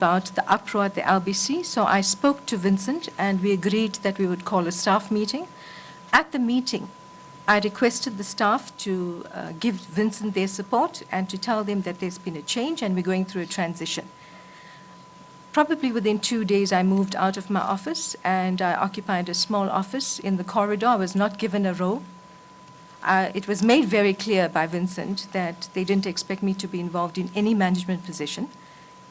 about the uproar at the LBC, so I spoke to Vincent and we agreed that we would call a staff meeting. At the meeting, I requested the staff to give Vincent their support and to tell them that there's been a change and we're going through a transition. Probably within 2 days, I moved out of my office and I occupied a small office in the corridor. I was not given a role. It was made very clear by Vincent that they didn't expect me to be involved in any management position,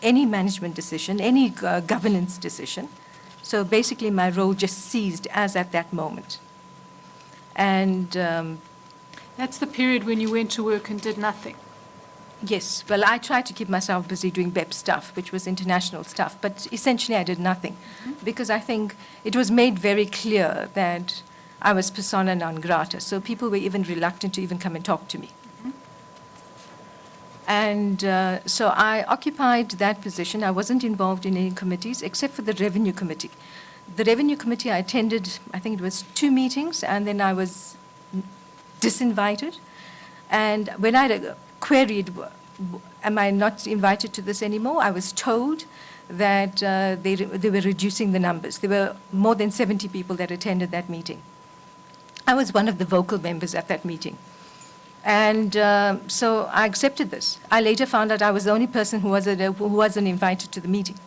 any management decision, any governance decision. So basically, my role just ceased as at that moment. And that's the period when you went to work and did nothing. Yes, well, I tried to keep myself busy doing BEP stuff, which was international stuff, but essentially I did nothing because I think it was made very clear that I was persona non grata, so people were even reluctant to even come and talk to me. And so I occupied that position. I wasn't involved in any committees except for the Revenue Committee. The Revenue Committee, I attended, I think it was 2 meetings, and then I was disinvited. And when I queried, am I not invited to this anymore, I was told that they were reducing the numbers. There were more than 70 people that attended that meeting. I was one of the vocal members at that meeting. And so I accepted this. I later found out I was the only person who wasn't invited to the meeting.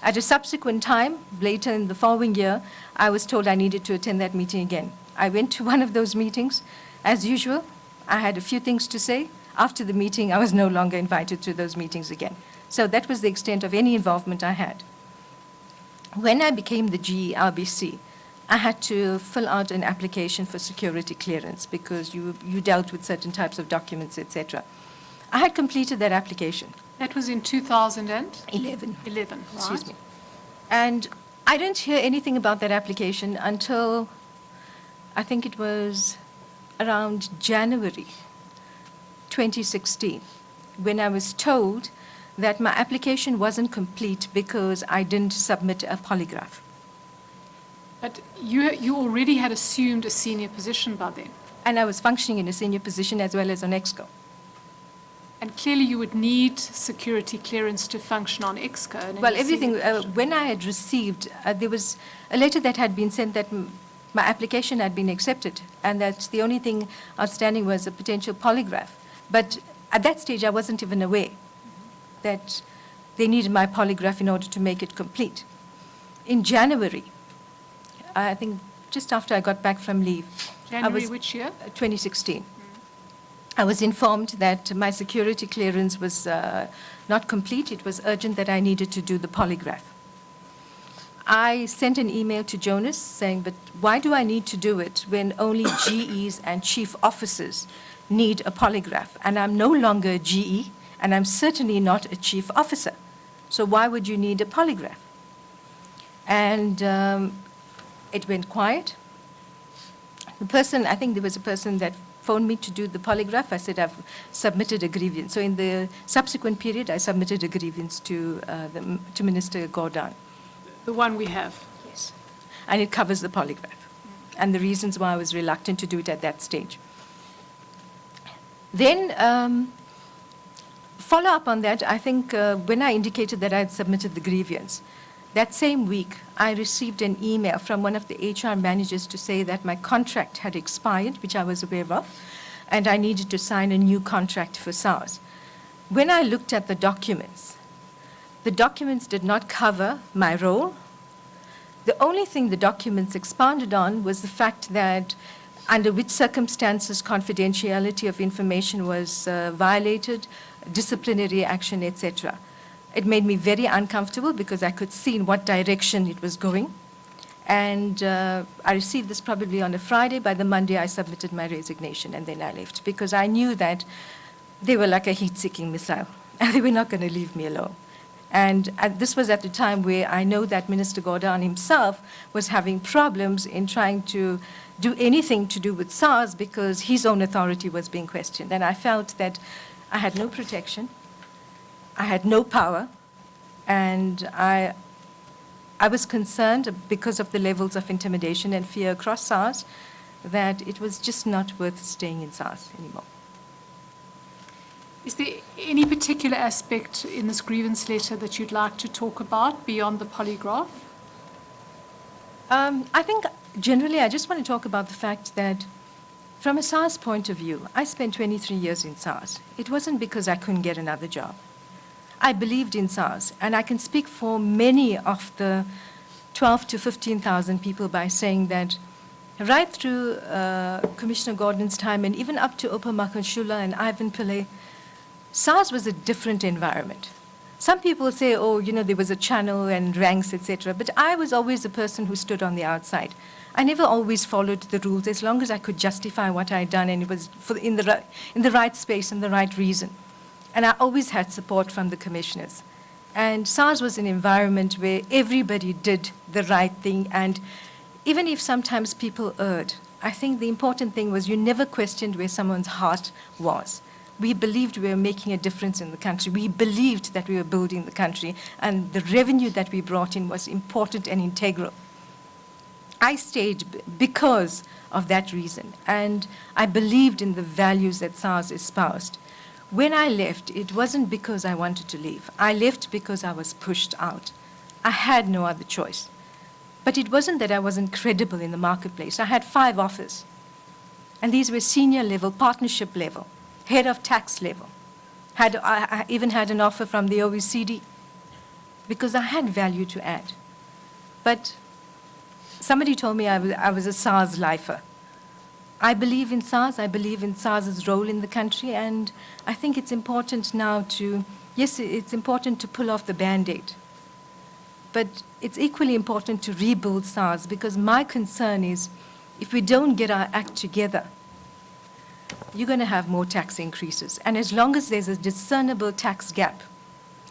At a subsequent time, later in the following year, I was told I needed to attend that meeting again. I went to one of those meetings. As usual, I had a few things to say. After the meeting, I was no longer invited to those meetings again. So that was the extent of any involvement I had. When I became the GE LBC, I had to fill out an application for security clearance because you dealt with certain types of documents, etc. I had completed that application. That was in 2011. 11, right. Excuse me. And I didn't hear anything about that application until I think it was around January 2016, when I was told that my application wasn't complete because I didn't submit a polygraph. But you already had assumed a senior position by then. And I was functioning in a senior position as well as on EXCO. And clearly you would need security clearance to function on EXCO. And well, everything, when I had received, there was a letter that had been sent that my application had been accepted and that the only thing outstanding was a potential polygraph. But at that stage, I wasn't even aware that they needed my polygraph in order to make it complete. In January, I think just after I got back from leave. January which year? 2016. I was informed that my security clearance was not complete. It was urgent that I needed to do the polygraph. I sent an email to Jonas saying, but why do I need to do it when only GEs and chief officers need a polygraph? And I'm no longer a GE, and I'm certainly not a chief officer. So why would you need a polygraph? And it went quiet. I think there was a person that phoned me to do the polygraph. I said, I've submitted a grievance. So in the subsequent period, I submitted a grievance to Minister Gordhan. The one we have? Yes. And it covers the polygraph and the reasons why I was reluctant to do it at that stage. Then, follow up on that, I think when I indicated that I had submitted the grievance, that same week, I received an email from one of the HR managers to say that my contract had expired, which I was aware of, and I needed to sign a new contract for SARS. When I looked at the documents did not cover my role. The only thing the documents expounded on was the fact that under which circumstances confidentiality of information was violated, disciplinary action, etc. It made me very uncomfortable because I could see in what direction it was going. And I received this probably on a Friday. By the Monday, I submitted my resignation, and then I left because I knew that they were like a heat-seeking missile, and they were not going to leave me alone. And this was at the time where I know that Minister Gordhan himself was having problems in trying to do anything to do with SARS because his own authority was being questioned. And I felt that I had no protection, I had no power, and I was concerned because of the levels of intimidation and fear across SARS that it was just not worth staying in SARS anymore. Is there any particular aspect in this grievance letter that you'd like to talk about beyond the polygraph? I think generally I just want to talk about the fact that from a SARS point of view, I spent 23 years in SARS. It wasn't because I couldn't get another job. I believed in SARS, and I can speak for many of the 12 to 15,000 people by saying that right through Commissioner Gordon's time and even up to Opa Makanshula and Ivan Pillay, SARS was a different environment. Some people say, oh, you know, there was a channel and ranks, etc. But I was always a person who stood on the outside. I never always followed the rules as long as I could justify what I had done and it was in the right space and the right reason. And I always had support from the commissioners. And SARS was an environment where everybody did the right thing. And even if sometimes people erred, I think the important thing was you never questioned where someone's heart was. We believed we were making a difference in the country. We believed that we were building the country, and the revenue that we brought in was important and integral. I stayed because of that reason, and I believed in the values that SARS espoused. When I left, it wasn't because I wanted to leave. I left because I was pushed out. I had no other choice. But it wasn't that I wasn't credible in the marketplace. I had 5 offers, and these were senior level, partnership level, head of tax level. I even had an offer from the OECD because I had value to add. But somebody told me I was a SARS lifer. I believe in SARS. I believe in SARS's role in the country, and I think it's important now to, yes, it's important to pull off the Band-Aid, but it's equally important to rebuild SARS because my concern is if we don't get our act together, you're going to have more tax increases. And as long as there's a discernible tax gap,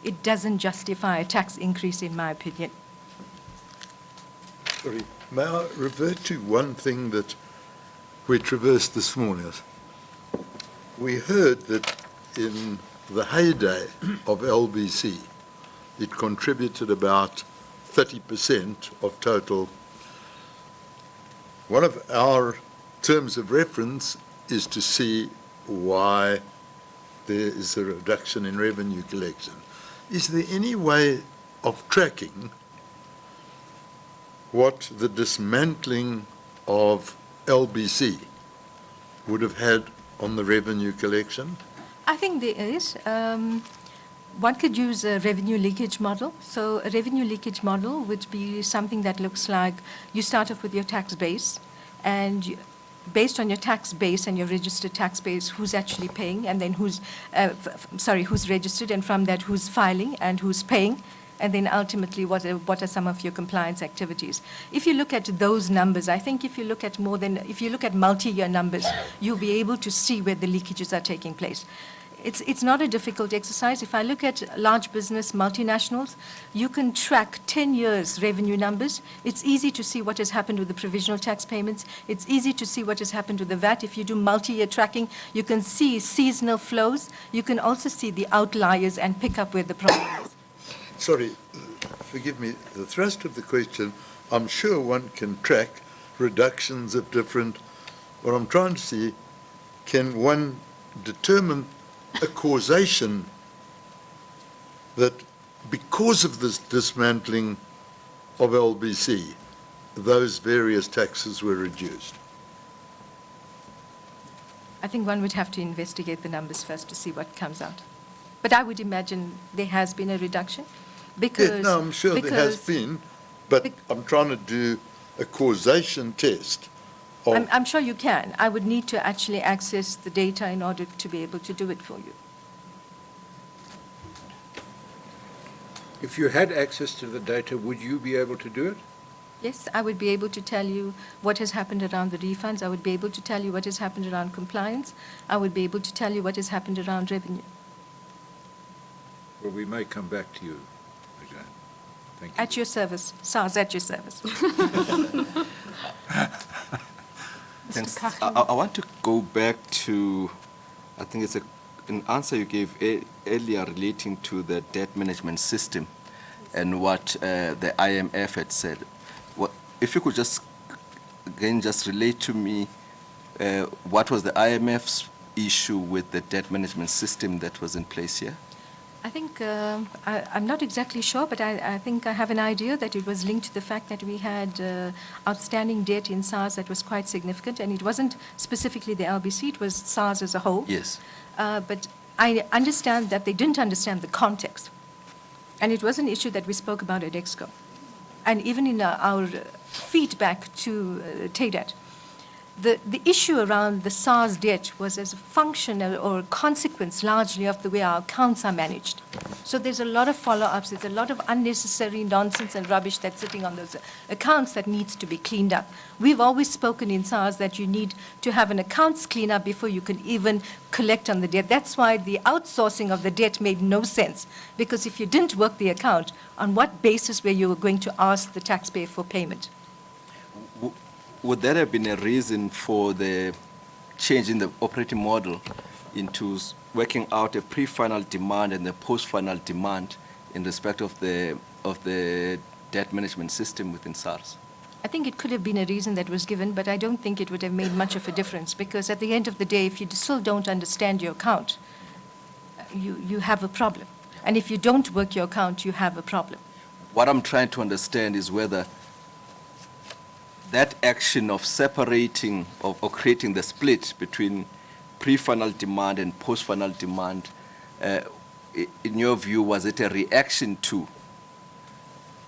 it doesn't justify a tax increase, in my opinion. Sorry, may I revert to one thing that we traversed this morning? We heard that in the heyday of LBC, it contributed about 30% of total. One of our terms of reference is to see why there is a reduction in revenue collection. Is there any way of tracking what the dismantling of LBC would have had on the revenue collection? I think there is. One could use a revenue leakage model. So a revenue leakage model would be something that looks like you start off with your tax base, and based on your tax base and your registered tax base, who's actually paying, and then who's registered, and from that, who's filing and who's paying, and then ultimately, what are some of your compliance activities? If you look at those numbers, I think if you look at multi-year numbers, you'll be able to see where the leakages are taking place. It's not a difficult exercise. If I look at large business multinationals, you can track 10 years revenue numbers. It's easy to see what has happened with the provisional tax payments. It's easy to see what has happened with the VAT. If you do multi-year tracking, you can see seasonal flows. You can also see the outliers and pick up where the problem is. Sorry, forgive me, the thrust of the question, I'm sure one can track reductions of different, what I'm trying to see, can one determine a causation that because of this dismantling of LBC, those various taxes were reduced? I think one would have to investigate the numbers first to see what comes out. But I would imagine there has been a reduction because... Yeah, no, I'm sure there has been, but I'm trying to do a causation test. I'm sure you can. I would need to actually access the data in order to be able to do it for you. If you had access to the data, would you be able to do it? Yes, I would be able to tell you what has happened around the refunds. I would be able to tell you what has happened around compliance. I would be able to tell you what has happened around revenue. Well, we may come back to you, Ajahn. Thank you. At your service. SARS at your service. Thanks. I want to go back to, I think it's an answer you gave earlier relating to the debt management system and what the IMF had said. If you could just, again, just relate to me what was the IMF's issue with the debt management system that was in place here? I think, I'm not exactly sure, but I think I have an idea that it was linked to the fact that we had outstanding debt in SARS that was quite significant, and it wasn't specifically the LBC, it was SARS as a whole. Yes. But I understand that they didn't understand the context. And it was an issue that we spoke about at EXCO. And even in our feedback to TADAT, the issue around the SARS debt was as a function or a consequence largely of the way our accounts are managed. So there's a lot of follow-ups, there's a lot of unnecessary nonsense and rubbish that's sitting on those accounts that needs to be cleaned up. We've always spoken in SARS that you need to have an accounts cleanup before you can even collect on the debt. That's why the outsourcing of the debt made no sense, because if you didn't work the account, on what basis were you going to ask the taxpayer for payment? Would that have been a reason for the change in the operating model into working out a pre-final demand and the post-final demand in respect of the debt management system within SARS? I think it could have been a reason that was given, but I don't think it would have made much of a difference, because at the end of the day, if you still don't understand your account, you have a problem. And if you don't work your account, you have a problem. What I'm trying to understand is whether that action of separating or creating the split between pre-final demand and post-final demand, in your view, was it a reaction to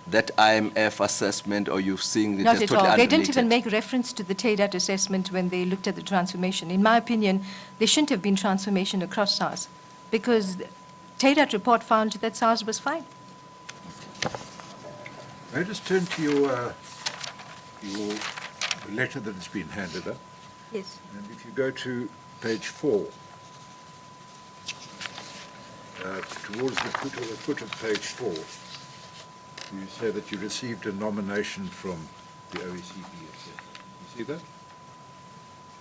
that IMF assessment, or you've seen it Not as at totally all. They unrelated? didn't even make reference to the TADAT assessment when they looked at the transformation. In my opinion, there shouldn't have been transformation across SARS, because the TADAT report found that SARS was fine. May I just turn to your letter that has been handed up? Yes. And if you go to page 4, towards the foot of page 4, you say that you received a nomination from the OECD. You see that?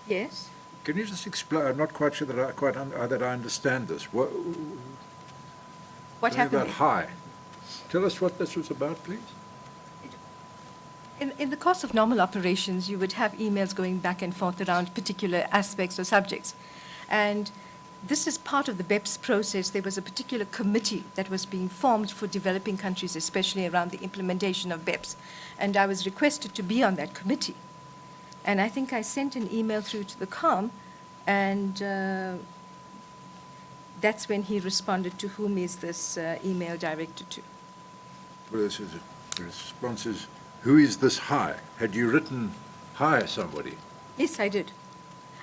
Yes. Can you just explain? I'm not quite sure that I understand this. What Tell me happened? about high. Tell us what this was about, please. In the course of normal operations, you would have emails going back and forth around particular aspects or subjects. And this is part of the BEPS process. There was a particular committee that was being formed for developing countries, especially around the implementation of BEPS. And I was requested to be on that committee. And I think I sent an email through to the COM, and that's when he responded to whom is this email directed to. Well, the response is, who is this high? Had you written hi somebody? Yes, I did.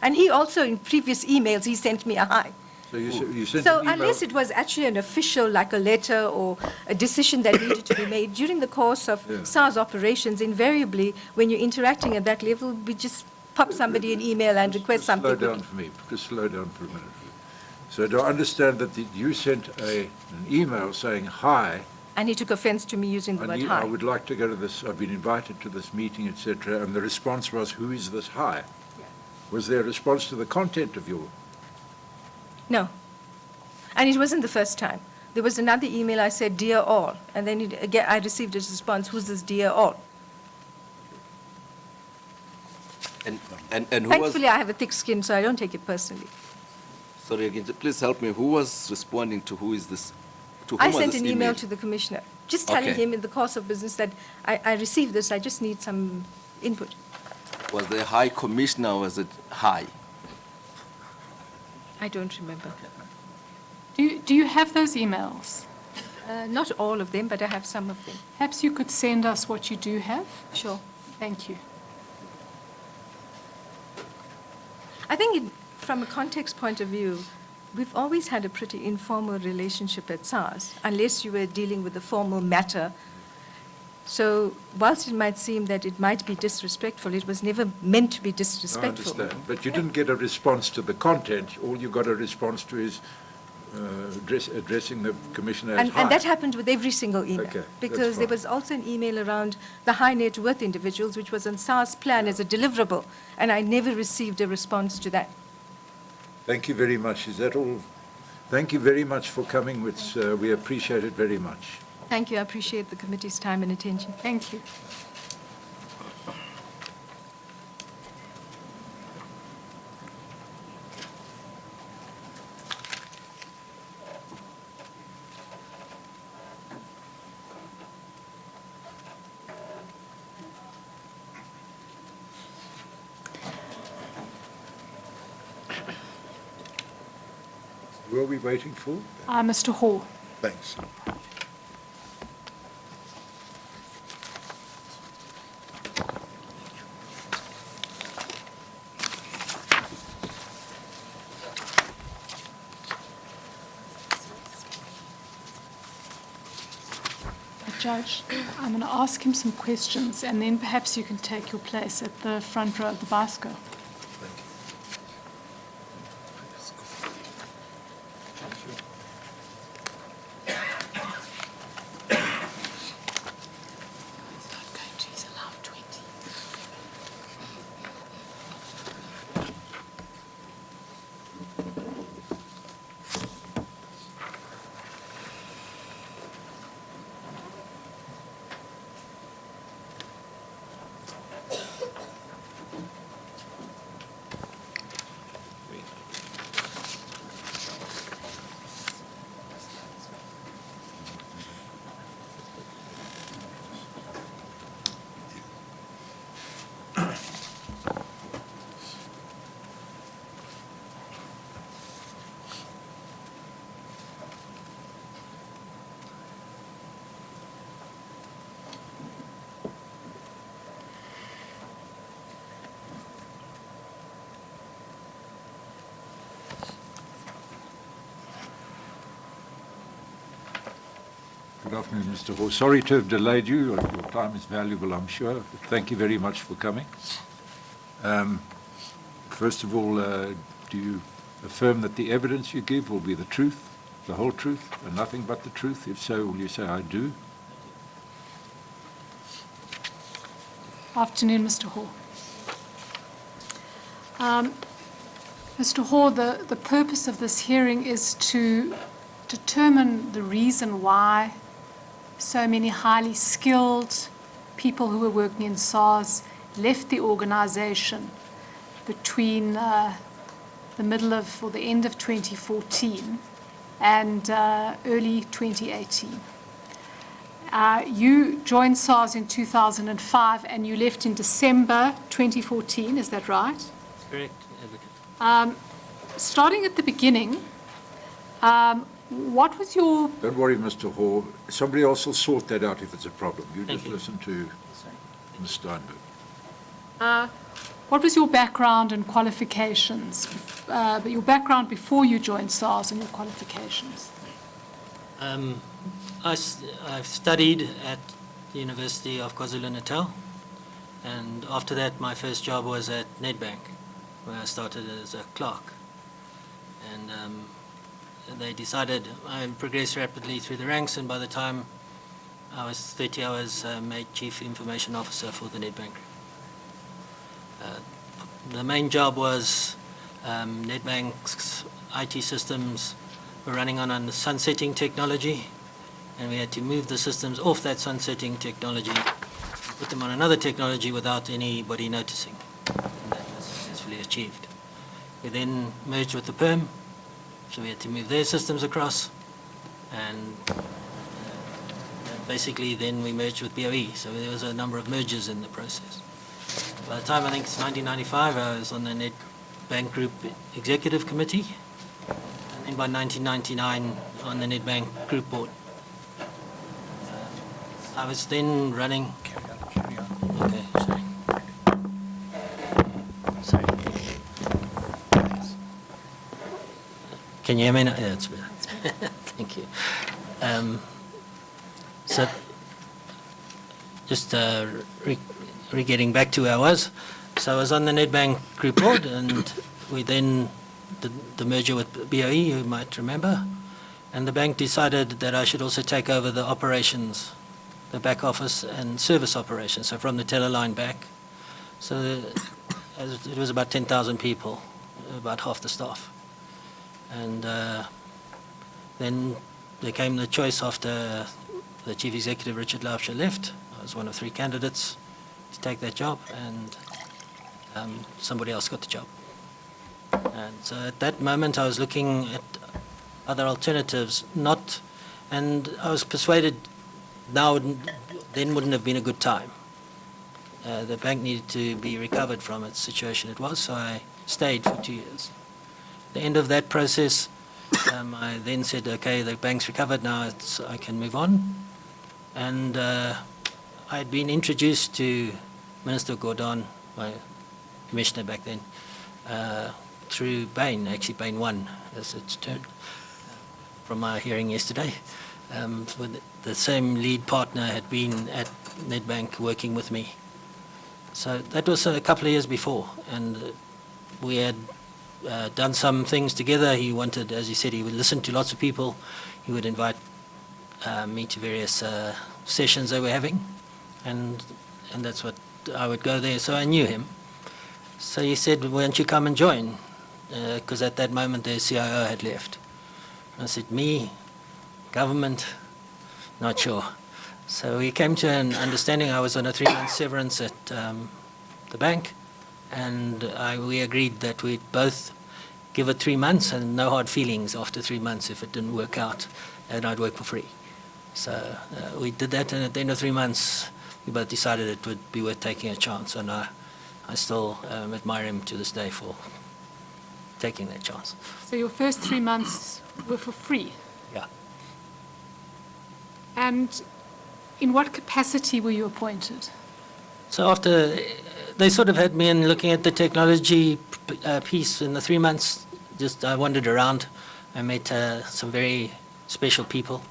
And he also, in previous emails, he sent me a hi. So you sent So an email. unless it was actually an official, like a letter or a decision that needed to be made, during the course of Yeah. SARS operations, invariably, when you're interacting at that level, we just pop somebody an email and request something. Slow down for me. Just slow down for a minute. So do I understand that you sent an email saying hi, And he took offense to me using the word I hi. would like to go to this, I've been invited to this meeting, etc., and the response was, who is this hi? Yeah. Was there a response to the content of your... No. And it wasn't the first time. There was another email, I said, dear all. And then again, I received a response, who's this dear all? And who was... Thankfully, I have a thick skin, so I don't take it personally. Sorry again, please help me. Who was responding to who is this? To whom I was sent this an email to the commissioner, just telling Okay. him in the course of business that I received this, I just need some input. Was the High Commissioner, or was it high? I don't remember. Do you have those emails? Not all of them, but I have some of them. Perhaps you could send us what you do have? Sure. Thank you. I think from a context point of view, we've always had a pretty informal relationship at SARS, unless you were dealing with a formal matter. So whilst it might seem that it might be disrespectful, it was never meant to be I disrespectful. understand, but you didn't get a response to the content. All you got a response to is addressing the commissioner as hi. And that happened with every single email. Okay, that's Because there fine. was also an email around the high net worth individuals, which was on SARS plan as a deliverable, and I never received a response to that. Thank you very much. Is that all? Thank you very much for coming. We appreciate it very much. Thank you. I appreciate the committee's time and attention. Thank you. Who are we waiting for? Mr. Hall. Thanks. Judge, I'm going to ask him some questions, and then perhaps you can take your place at the front row of the bicycle. Good afternoon, Mr. Hall. Sorry to have delayed you. Your time is valuable, I'm sure. But thank you very much for coming. First of all, do you affirm that the evidence you give will be the truth, the whole truth, and nothing but the truth? If so, will you say, I do? Afternoon, Mr. Hall. Mr. Hall, the purpose of this hearing is to determine the reason why so many highly skilled people who were working in SARS left the organization between the middle of, or the end of 2014 and early 2018. You joined SARS in 2005 and you left in December 2014, is that right? That's correct, Advocate. Starting at the beginning, what was your... Don't worry, Mr. Hall. Somebody else will sort that out if it's a problem. You Thank just you. listen to Sorry. Ms. Steinberg. What was your background and qualifications? Your background before you joined SARS and your qualifications? I've studied at the University of KwaZulu-Natal, and after that my first job was at Nedbank, where I started as a clerk. And they decided I progressed rapidly through the ranks, and by the time I was 30, I was made Chief Information Officer for the Nedbank Group. The main job was Nedbank's IT systems were running on a sunsetting technology, and we had to move the systems off that sunsetting technology, put them on another technology without anybody noticing. And that was successfully achieved. We then merged with the PERM, so we had to move their systems across, and basically then we merged with BOE, so there was a number of mergers in the process. By the time, I think it's 1995, I was on the Nedbank Group Executive Committee, and then by 1999 on the Nedbank Group Board. I was then running... Okay, sorry. Sorry. Can you hear me now? Yeah, it's better. Thank you. So, just getting back to where I was. So I was on the Nedbank Group Board, and we then did the merger with BOE, you might remember, and the bank decided that I should also take over the operations, the back office and service operations, so from the teller line back. So it was about 10,000 people, about half the staff. And then there came the choice after the Chief Executive, Richard Laubscher, left. I was one of 3 candidates to take that job, and somebody else got the job. And so at that moment I was looking at other alternatives, and I was persuaded then wouldn't have been a good time. The bank needed to be recovered from its situation it was, so I stayed for 2 years. At the end of that process, I then said, okay, the bank's recovered now, I can move on. And I'd been introduced to Minister Gordon, my commissioner back then, through Bain, actually Bain 1, as it's termed, from our hearing yesterday. With the same lead partner had been at Nedbank working with me. So that was a couple of years before, and we had done some things together. He wanted, as he said, he would listen to lots of people. He would invite me to various sessions they were having, and that's what I would go there. So I knew him. So he said, why don't you come and join? Because at that moment the CIO had left. I said, me, government, not sure. So we came to an understanding. I was on a 3-month severance at the bank, and we agreed that we'd both give it 3 months and no hard feelings after 3 months if it didn't work out, and I'd work for free. So we did that, and at the end of 3 months, we both decided it would be worth taking a chance, and I still admire him to this day for taking that chance. So your first 3 months were for free. Yeah. And in what capacity were you appointed? So after, they sort of had me in looking at the technology piece in the 3 months. Just I wandered around. I met some very special people.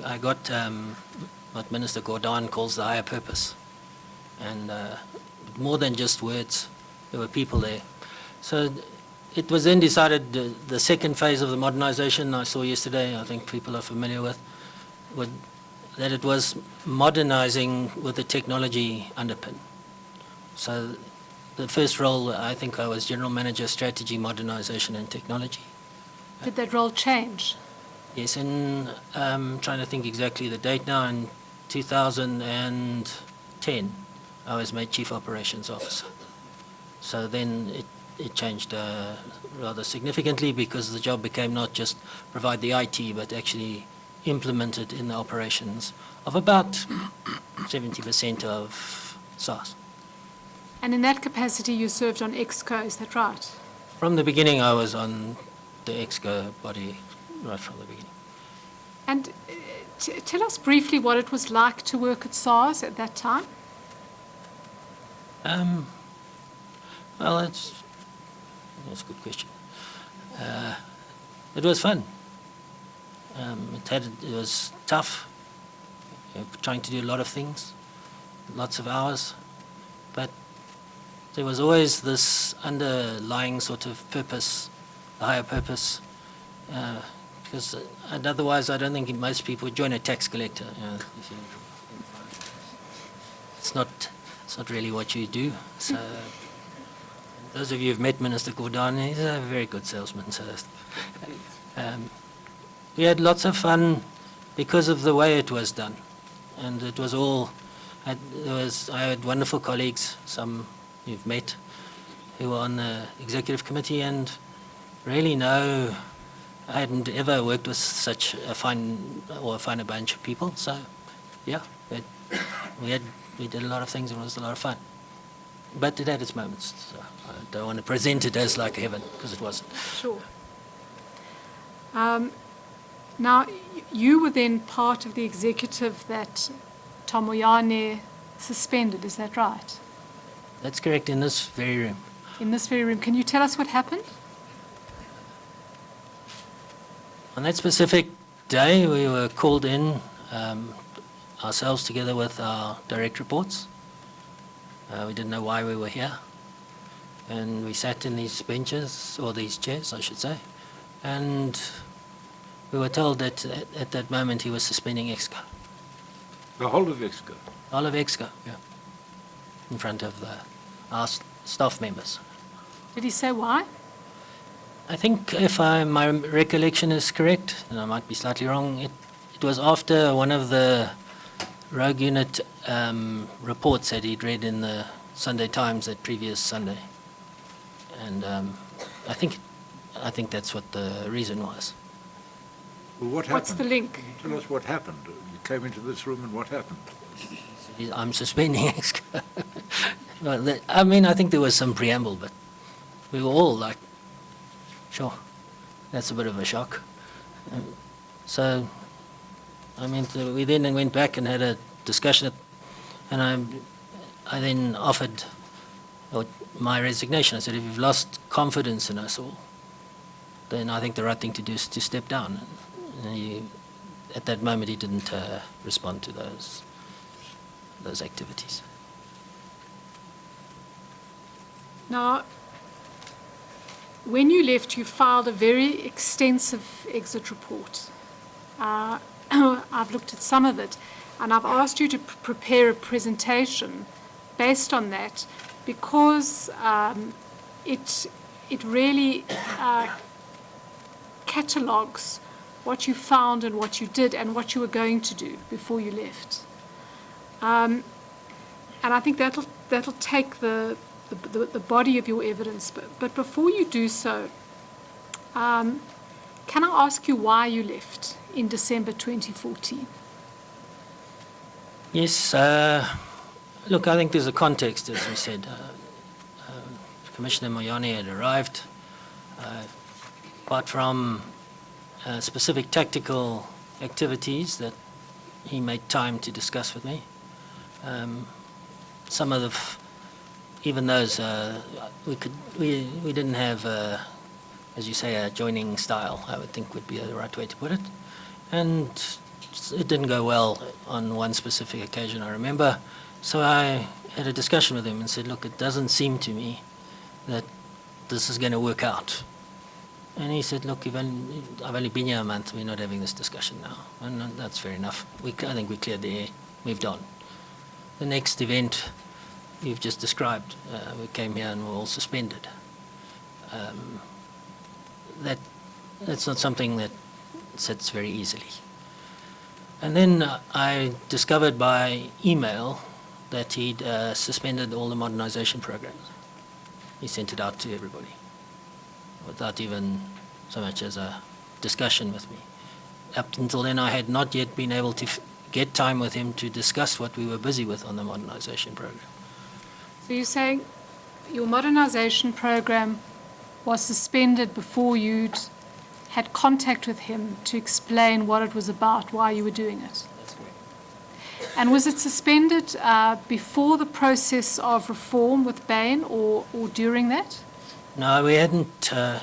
I got what Minister Gordon calls the higher purpose. And more than just words, there were people there. So it was then decided the second phase of the modernization I saw yesterday, I think people are familiar with, that it was modernizing with the technology underpin. So the first role, I think I was General Manager, Strategy, Modernization and Technology. Did that role change? Yes, in trying to think exactly the date now, in 2010, I was made Chief Operations Officer. So then it changed rather significantly because the job became not just provide the IT, but actually implement it in the operations of about 70% of SARS. And in that capacity, you served on EXCO, is that right? From the beginning, I was on the EXCO body right from the beginning. And tell us briefly what it was like to work at SARS at that time. Well, that's a good question. It was fun. It was tough, trying to do a lot of things, lots of hours, but there was always this underlying sort of purpose, a higher purpose, because otherwise I don't think most people would join a tax collector. It's not really what you do. So those of you who've met Minister Gordon, he's a very good salesman. So we had lots of fun because of the way it was done, and it was all. I had wonderful colleagues, some you've met, who were on the executive committee, and really I hadn't ever worked with such a finer bunch of people. So, yeah, we did a lot of things, and it was a lot of fun. But it had its moments. So I don't want to present it as like heaven, because it wasn't. Sure. Now, you were then part of the executive that Tomoyane suspended, is that right? That's correct, in this very room. In this very room. Can you tell us what happened? On that specific day, we were called in ourselves together with our direct reports. We didn't know why we were here. And we sat in these benches, or these chairs, I should say, and we were told that at that moment he was suspending EXCO. The whole of EXCO? All of EXCO, yeah, in front of our staff members. Did he say why? I think if my recollection is correct, and I might be slightly wrong, it was after one of the rogue unit reports that he'd read in the Sunday Times that previous Sunday. And I think that's what the reason was. Well, what happened? What's the link? Can you tell us what happened? You came into this room and what happened? I'm suspending EXCO. Well, I mean, I think there was some preamble, but we were all like, sure. That's a bit of a shock. So, I mean, we then went back and had a discussion, and I then offered my resignation. I said, if you've lost confidence in us all, then I think the right thing to do is to step down. And at that moment, he didn't respond to those activities. Now, when you left, you filed a very extensive exit report. I've looked at some of it, and I've asked you to prepare a presentation based on that, because it really catalogues what you found and what you did and what you were going to do before you left. And I think that'll take the body of your evidence. But before you do so, can I ask you why you left in December 2014? Yes, look, I think there's a context, as we said. Commissioner Moyane had arrived. Apart from specific tactical activities that he made time to discuss with me, some of even those we didn't have, as you say, a joining style, I would think would be the right way to put it, and it didn't go well on one specific occasion, I remember. So I had a discussion with him and said, look, it doesn't seem to me that this is going to work out. And he said, look, I've only been here a month, we're not having this discussion now. And that's fair enough. I think we cleared the air, moved on. The next event you've just described, we came here and were all suspended. That's not something that sits very easily. And then I discovered by email that he'd suspended all the modernization programs. He sent it out to everybody without even so much as a discussion with me. Up until then, I had not yet been able to get time with him to discuss what we were busy with on the modernization program. So you're saying your modernization program was suspended before you'd had contact with him to explain what it was about, why you were doing it? That's correct. And was it suspended before the process of reform with Bain or during that? No, we hadn't by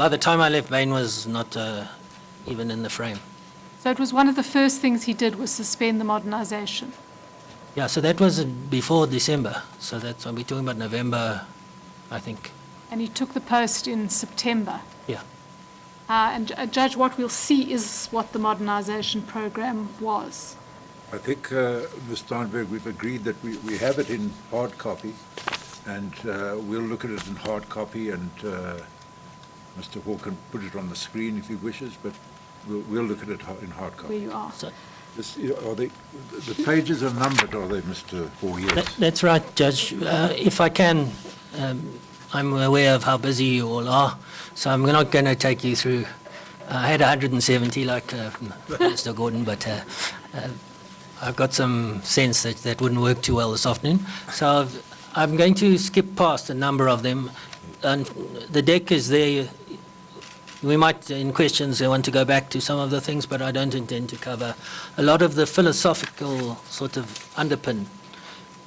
the time I left, Bain was not even in the frame. So it was one of the first things he did was suspend the modernization. Yeah, so that was before December. So that's, we're talking about November, I think. And he took the post in September. Yeah. And Judge, what we'll see is what the modernization program was. I think, Ms. Steinberg, we've agreed that we have it in hard copy, and we'll look at it in hard copy, and Mr. Hall can put it on the screen if he wishes, but we'll look at it in hard copy. Where you are. So Are the pages are numbered, are they, Mr. Hall? Yes. that's right, Judge. If I can, I'm aware of how busy you all are, so I'm not going to take you through. I had 170 like Mr. Gordon, but I've got some sense that that wouldn't work too well this afternoon. So I'm going to skip past a number of them. And the deck is there. We might, in questions, want to go back to some of the things, but I don't intend to cover a lot of the philosophical sort of underpin.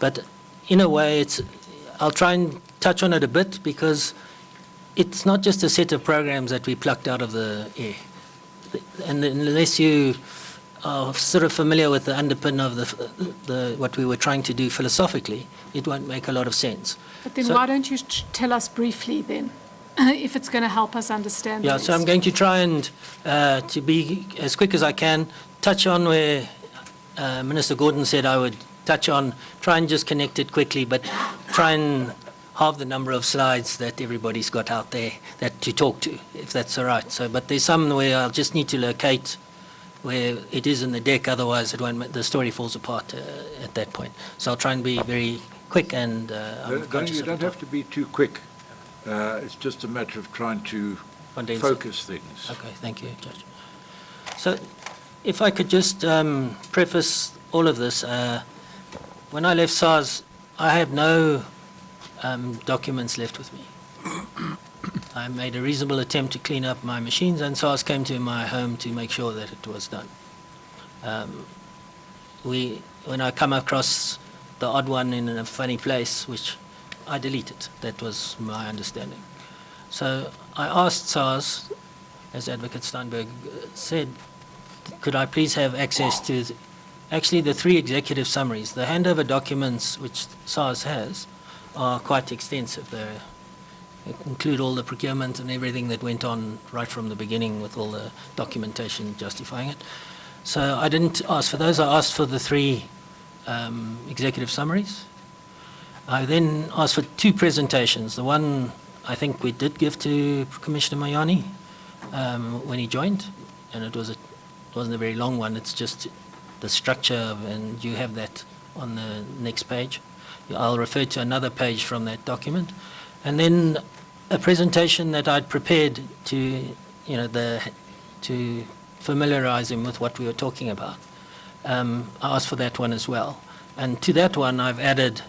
But in a way, I'll try and touch on it a bit, because it's not just a set of programs that we plucked out of the air. And unless you are sort of familiar with the underpin of the what we were trying to do philosophically, it won't make a lot of sense. But then why don't you tell us briefly then, if it's going to help us understand Yeah, this? so I'm going to try and, to be as quick as I can, touch on where Minister Gordon said I would touch on, try and just connect it quickly, but try and halve the number of slides that everybody's got out there that to talk to, if that's all right. So, but there's some where I'll just need to locate where it is in the deck, otherwise it won't, the story falls apart at that point. So I'll try and be very quick, and I'm conscious You of don't the have to be too quick. It's just a matter of trying to Condense it. focus things. Okay, thank you, Judge. So if I could just preface all of this. When I left SARS, I have no documents left with me. I made a reasonable attempt to clean up my machines, and SARS came to my home to make sure that it was done. When I come across the odd one in a funny place, which I deleted, that was my understanding. So I asked SARS, as Advocate Steinberg said, could I please have access to actually the 3 executive summaries. The handover documents which SARS has are quite extensive. They include all the procurement and everything that went on right from the beginning with all the documentation justifying it. So I didn't ask for those. I asked for the 3 executive summaries. I then asked for 2 presentations. The one I think we did give to Commissioner Mayani when he joined, and it wasn't a very long one. It's just the structure, and you have that on the next page. I'll refer to another page from that document. And then a presentation that I'd prepared to, to familiarize him with what we were talking about. I asked for that one as well. And to that one, I've added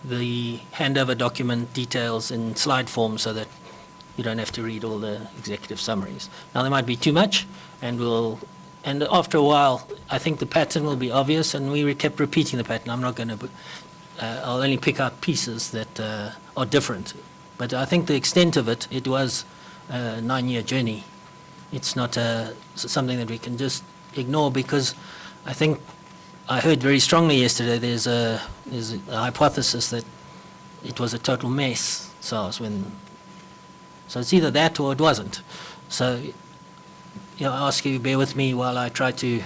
the handover document details in slide form so that you don't have to read all the executive summaries. Now, there might be too much, and after a while, I think the pattern will be obvious, and we kept repeating the pattern. I'm not going to, I'll only pick out pieces that are different. But I think the extent of it, it was a 9-year journey. It's not something that we can just ignore, because I think I heard very strongly yesterday there's a hypothesis that it was a total mess, SARS, so it's either that or it wasn't. So I ask you to bear with me while I try to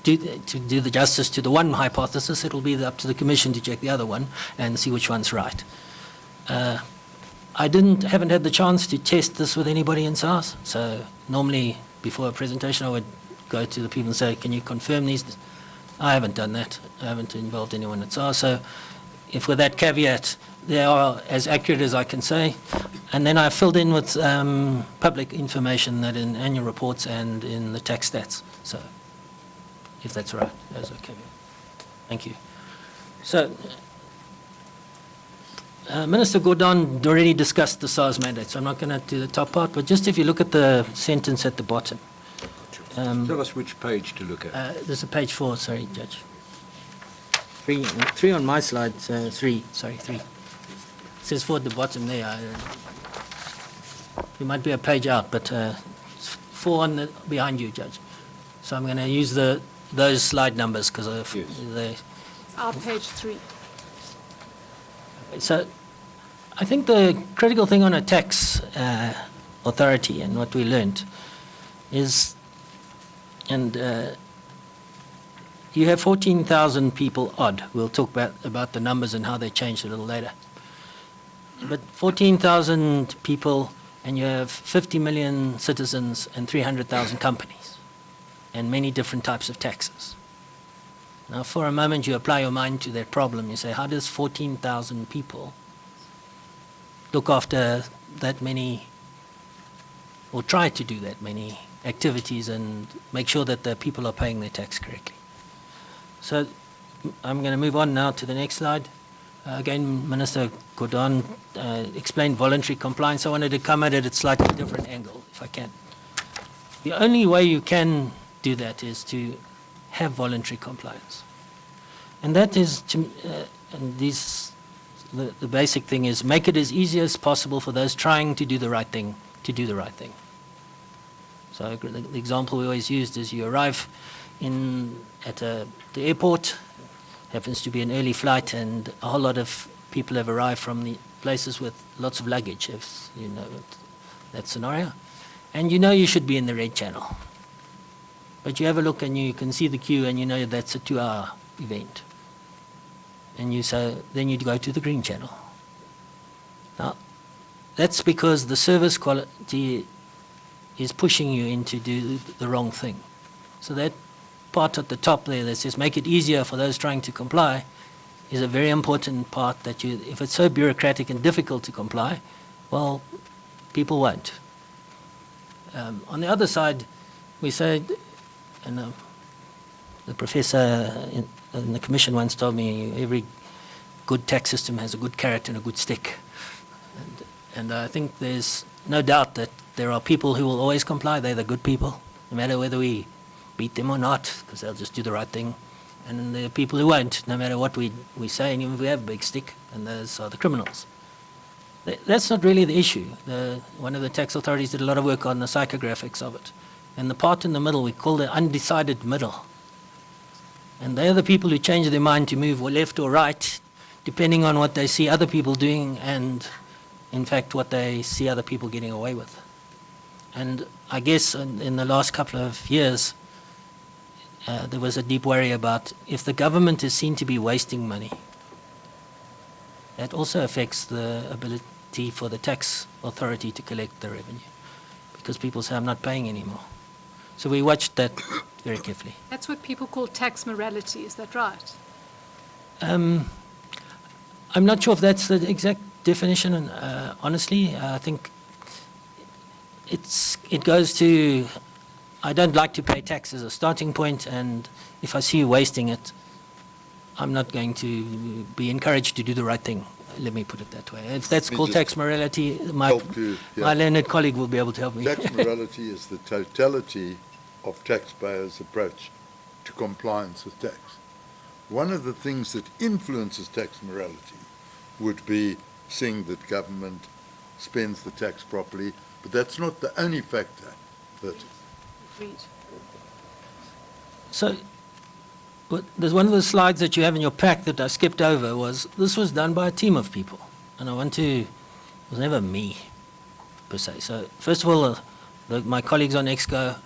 do the justice to the one hypothesis. It'll be up to the Commission to check the other one and see which one's right. I haven't had the chance to test this with anybody in SARS. So normally before a presentation I would go to the people and say, can you confirm these? I haven't done that. I haven't involved anyone at SARS. So if with that caveat, they are as accurate as I can say. And then I filled in with public information that in annual reports and in the tax stats. So if that's right, that's okay. Thank you. So Minister Gordon already discussed the SARS mandate, so I'm not going to do the top part, but just if you look at the sentence at the bottom. Tell us which page to look at. There's a page 4, sorry, Judge. 3 on my slide, 3. It says 4 at the bottom there. It might be a page out, but 4 behind you, Judge. So I'm going to use those slide numbers because they. Our page 3. So I think the critical thing on a tax authority and what we learned is, and you have 14,000 people odd. We'll talk about the numbers and how they changed a little later. But 14,000 people, and you have 50 million citizens and 300,000 companies, and many different types of taxes. Now, for a moment, you apply your mind to that problem. You say, how does 14,000 people look after that many, or try to do that many activities and make sure that the people are paying their tax correctly? So I'm going to move on now to the next slide. Again, Minister Gordon explained voluntary compliance. I wanted to come at it at a slightly different angle, if I can. The only way you can do that is to have voluntary compliance. And that is, the basic thing is make it as easy as possible for those trying to do the right thing to do the right thing. So the example we always used is you arrive at the airport, happens to be an early flight, and a whole lot of people have arrived from the places with lots of luggage, if you know that scenario. And you know you should be in the red channel. But you have a look and you can see the queue and you know that's a 2-hour event. And then you go to the green channel. Now, that's because the service quality is pushing you into do the wrong thing. So that part at the top there that says make it easier for those trying to comply is a very important part that if it's so bureaucratic and difficult to comply, well, people won't. On the other side, we say, and the professor in the commission once told me every good tax system has a good carrot and a good stick. And And I think there's no doubt that there are people who will always comply. They're the good people, no matter whether we beat them or not, because they'll just do the right thing. And then there are people who won't, no matter what we say, and even if we have a big stick, and those are the criminals. That's not really the issue. One of the tax authorities did a lot of work on the psychographics of it. And the part in the middle we call the undecided middle. And they are the people who change their mind to move left or right, depending on what they see other people doing and, in fact, what they see other people getting away with. And I guess in the last couple of years, there was a deep worry about if the government is seen to be wasting money, that also affects the ability for the tax authority to collect the revenue, because people say, I'm not paying anymore. So we watched that very carefully. That's what people call tax morality, is that right? I'm not sure if that's the exact definition, and honestly, I think it goes to, I don't like to pay tax as a starting point, and if I see you wasting it, I'm not going to be encouraged to do the right thing. Let me put it that way. If that's called tax morality, my learned colleague will be able to help me. Tax morality is the totality of taxpayers' approach to compliance with tax. One of the things that influences tax morality would be seeing that government spends the tax properly, but that's not the only factor that... Agreed. So there's one of the slides that you have in your pack that I skipped over this was done by a team of people. And it was never me, per se. So first of all, my colleagues on Exco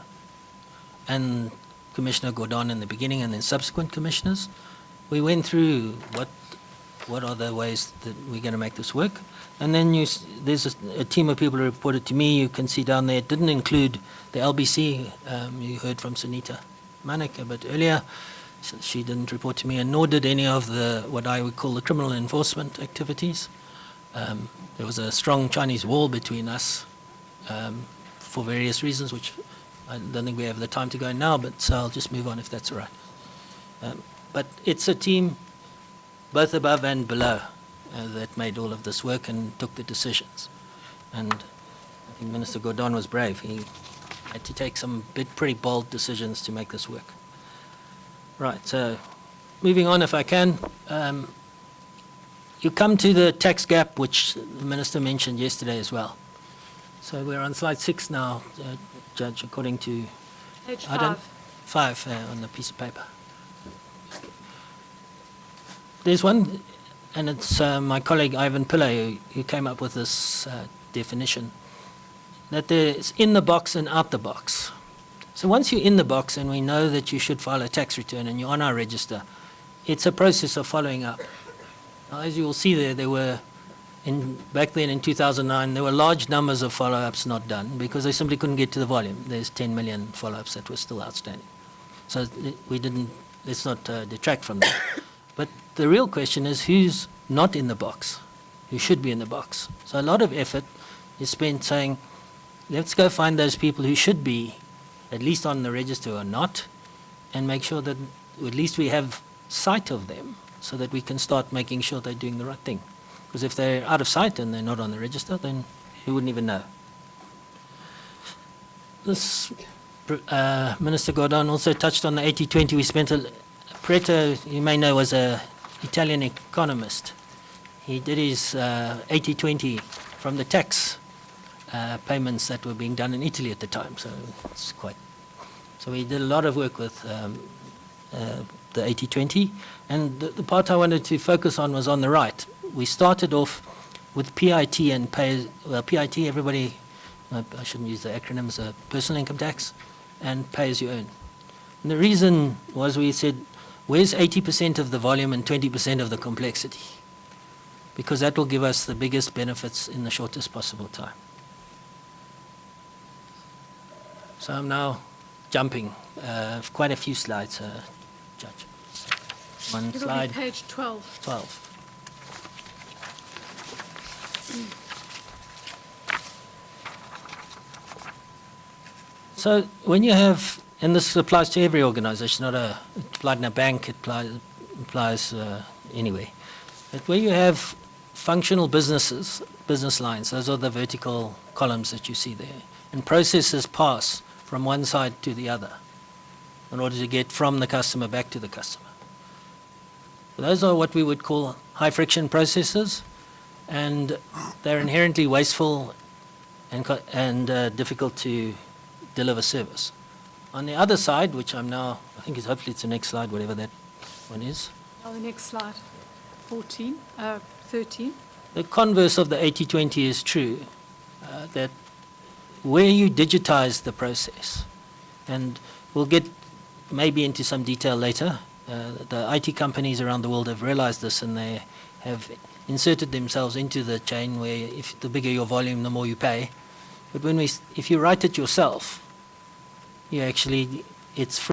and Commissioner Gordon in the beginning, and then subsequent commissioners, we went through what are the ways that we're going to make this work. And then there's a team of people who reported to me. You can see down there, it didn't include the LBC. You heard from Sunita Manik a bit earlier. So she didn't report to me, and nor did any of what I would call the criminal enforcement activities. There was a strong Chinese wall between us for various reasons, which I don't think we have the time to go in now, but so I'll just move on if that's all right. But it's a team, both above and below, that made all of this work and took the decisions. And I think Minister Gordon was brave. He had to take some pretty bold decisions to make this work. Right, so moving on if I can. You come to the tax gap, which the Minister mentioned yesterday as well. So we're on slide 6 now, Judge, according to... Page 5 on the piece of paper. There's one, and it's my colleague Ivan Pillay who came up with this definition, that there's in the box and out the box. So once you're in the box and we know that you should file a tax return and you're on our register, it's a process of following up. Now, as you will see there were, back then in 2009, there were large numbers of follow-ups not done because they simply couldn't get to the volume. There's 10 million follow-ups that were still outstanding. So let's not detract from that. But the real question is who's not in the box, who should be in the box. So a lot of effort is spent saying, let's go find those people who should be at least on the register or not, and make sure that at least we have sight of them so that we can start making sure they're doing the right thing. Because if they're out of sight and they're not on the register, then we wouldn't even know. This Minister Gordon also touched on the 80-20. We spent Pareto, you may know, was an Italian economist. He did his 80-20 from the tax payments that were being done in Italy at the time. So we did a lot of work with the 80-20. And the part I wanted to focus on was on the right. We started off with PIT and PIT, everybody, I shouldn't use the acronyms, personal income tax, and pay as you earn. And the reason was we said, where's 80% of the volume and 20% of the complexity? Because that will give us the biggest benefits in the shortest possible time. So I'm now jumping quite a few slides, Judge. One It'll slide. be page 12. 12. So when you have, and this applies to every organization, it applies in a bank, it applies anyway, but where you have functional business lines. Those are the vertical columns that you see there. And processes pass from one side to the other in order to get from the customer back to the customer. Those are what we would call high-friction processes, and they're inherently wasteful and difficult to deliver service. On the other side, which I'm now, I think hopefully it's the next slide, whatever that one is, Now the next slide, 13. the converse of the 80-20 is true, that where you digitize the process, and we'll get maybe into some detail later, the IT companies around the world have realized this, and they have inserted themselves into the chain where if the bigger your volume, the more you pay. But if you write it yourself, it's free.